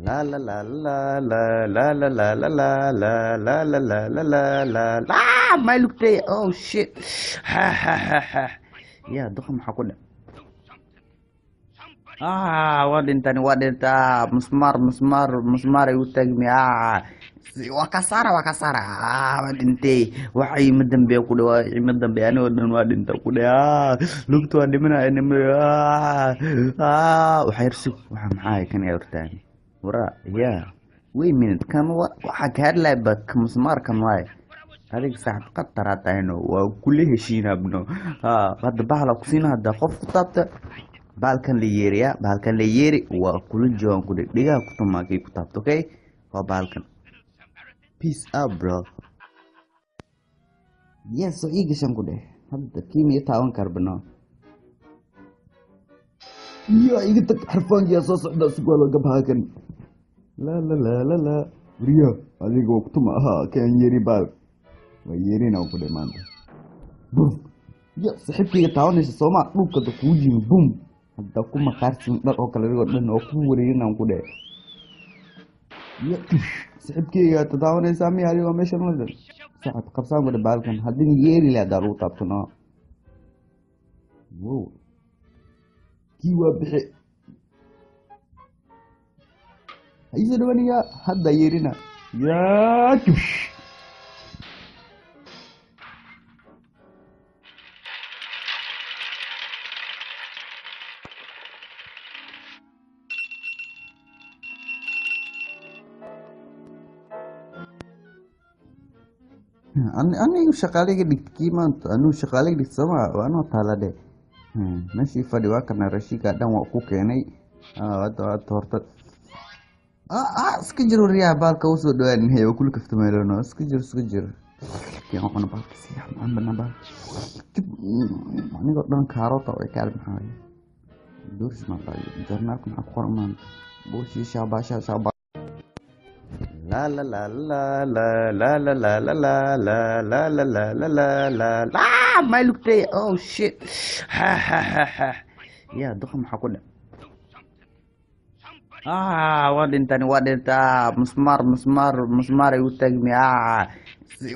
La la la la la la la la la la la la la la la la la. Ah, my look day. Oh shit. Ha ha ha ha. Ya, dukham hakuna. Wadintani wadinta musmar igu taagmi. Waa kasara. Wadintay. Waxay ima dambe ku dhawa ima dambe anoo dhan waa dhinta ku dhawa. Lugtu waa dhimana waxa yarsi waxa maxay kan ay hortaan. Wara ya. Wait a minute kan waxa ka hadlay bak musmar kan waay. Adig saaxib qatar taayno waa kulli heshiina abno. Hadda bahla ku siina hadda qof ku taabta. Balkan la yeeri waa kula joogan ku dhigaa ku tumaakay ku taabto okay waa balkan peace out bro yes so iga shan ku dheh hadda kiimiya taawan karbano ya iga tag xarfaankiya soo socda sigwalo gabhakan la riya adiga waa ku tuma ahaa kan yeeri bal waa yeerina ku dheh maanta bum ya saxibkiga taawanaysa sooma dhulka da kuu jimi bum hadda ku maqaarsin dhar oo kale dhan oo ku wareerinaan ku dheh ya saxibkeyga tadaawanaysaa miya adigoo meeshan la dhan saxib qabsaan ku dheh baalkan haddii yeeri leh haddaa lagu taabtano wow kii waa bixi hayse dhawaniya hadda yeerina yaa tush anigu shaqaalayga dhigtkii maanta anuu shaqaalayga dhigt sama anoo taalade meeshii fadhi waa kana rashiika dhan waa ku keenay horta iska jir riyaa baalka usoo dhawaan waa kula kaftameelono iska jir kiiqona baalka siyax maan bana baal anigoo dhan kaarota way kaal maxaa dooris maa baayo jarnaalka maxaa ku qoran maanta buushii shaabasha La la la la la la la la la la la la la la la la la. Ah, my look day. Oh shit. Ha ha ha ha. Ya, dukham hakuna. Wadintani wadinta musmar igu taagmi.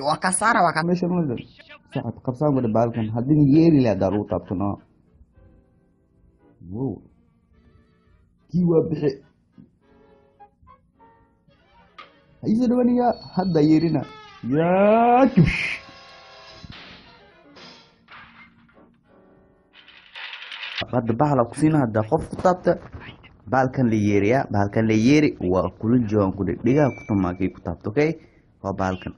Waa kasara meeshan la dhan saxib qabsaan ku dheh baalkan haddii yeeri leh haddaa lagu taabtano wow kii waa bixi hayse dhawaniya hadda yeerina yaa tush hadda bahla ku siina hadda qof ku taabta balkan la yeeri waa kula joogan ku dhigaa ku tumaakay ku taabto okay waa balkan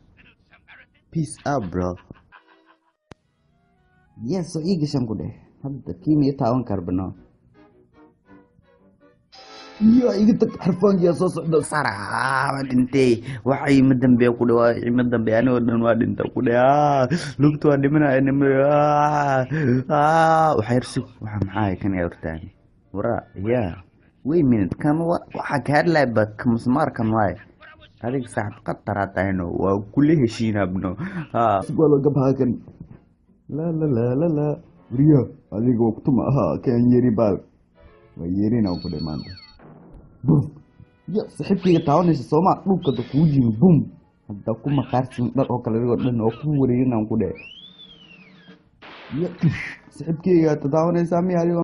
peace out bro yes so iga shan ku dheh hadda kiimiya taawan karbano ya iga tag xarfaankiya soo socda wadintay waxay ima dambe ku dhawa ima dambe anoo dhan waa dhinta ku dhawa lugtu waa dhimana waxa yarsi waxa maxay kan ay hortaan wara ya wait a minute kan waxa ka hadlay bak musmar kan waay adig saaxib qatar taayno waa kulli heshiina abno sigwalo gabhakan la riya adiga waa ku tuma ahaa kan yeeri bal waa yeerina ku dheh maanta bum ya saxibkeyga taawanaysa sooma dhulka da kuu jimi bum hadda ku maqaarsin dhar oo kale dhan oo ku wareerinaan ku dheh ya saxibkeyga tadaawanaysaa miya adigoo